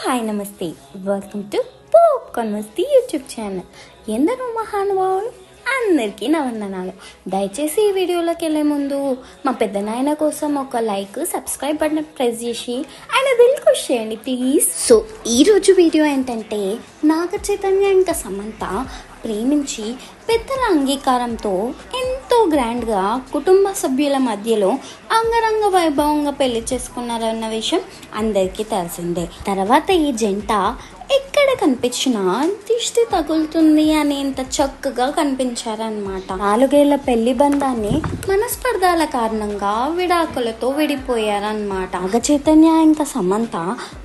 Hi నమస్తే, welcome to popcorn Masti YouTube channel. ఎందరో మహానుభావులు అందరికీ నా వందనాలు. దయచేసి ఈ వీడియోలోకి వెళ్ళే ముందు మా పెద్ద నాయన కోసం ఒక లైక్, సబ్స్క్రైబ్ బటన్ ప్రెస్ చేసి ఆయన దిల్ ఖుష్ చేయండి ప్లీజ్. సో ఈరోజు వీడియో ఏంటంటే, నాగ చైతన్య ఇంకా సమంత ప్రేమించి పెద్దల అంగీకారంతో ఎంతో గ్రాండ్గా కుటుంబ సభ్యుల మధ్యలో అంగరంగ వైభవంగా పెళ్లి చేసుకున్నారన్న విషయం అందరికీ తెలిసిందే. తర్వాత ఈ జంట ఎక్కడ కనిపించినా దిష్టి తగులుతుంది అనేంత చక్కగా కనిపించారనమాట. 4 ఏళ్ల పెళ్లి బంధాన్ని మనస్పర్ధాల కారణంగా విడాకులతో విడిపోయారనమాట. నాగ చైతన్య ఇంకా సమంత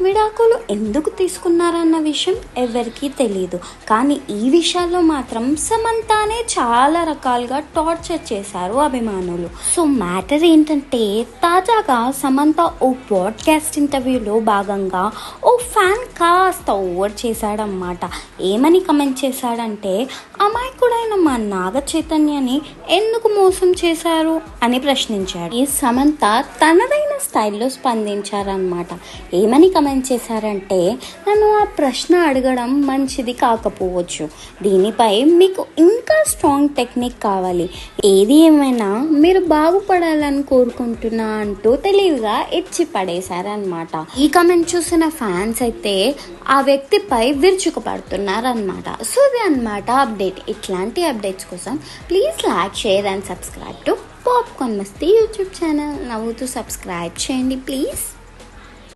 విడాకులు ఎందుకు తీసుకున్నారన్న విషయం ఎవరికీ తెలియదు. కానీ ఈ విషయాల్లో మాత్రం సమంతనే చాలా రకాలుగా టార్చర్ చేశారు అభిమానులు. సో మ్యాటర్ ఏంటంటే, తాజాగా సమంత ఓ పాడ్కాస్ట్ ఇంటర్వ్యూలో భాగంగా ఓ ఫ్యాన్ కాస్త ఓవర్ చేశాడన్నమాట. ఏమని కమెంట్ చేశాడంటే, అమాయకుడైన మా నాగ చైతన్యని ఎందుకు మోసం చేశారు అని ప్రశ్నించాడు. ఈ సమంత తనదైన స్టైల్లో స్పందించారనమాట. ఏమని కమెంట్ చేశారంటే, నన్ను ఆ ప్రశ్న అడగడం మంచిది కాకపోవచ్చు, దీనిపై మీకు ఇంకా స్ట్రాంగ్ టెక్నిక్ కావాలి, ఏది ఏమైనా మీరు బాగుపడాలని కోరుకుంటున్నా అంటూ తెలివిగా ఇచ్చి పడేశారనమాట. ఈ కమెంట్ చూసిన ఫ్యాన్స్ అయితే ఆ వ్యక్తిపై విరుచుకుపడుతున్నారనమాట. సో ఇది అనమాట అప్డేట్. ఇట్లాంటి అప్డేట్స్ కోసం please like, share and subscribe to popcorn Masti YouTube channel. నవ్వుతూ సబ్స్క్రైబ్ చేయండి ప్లీజ్.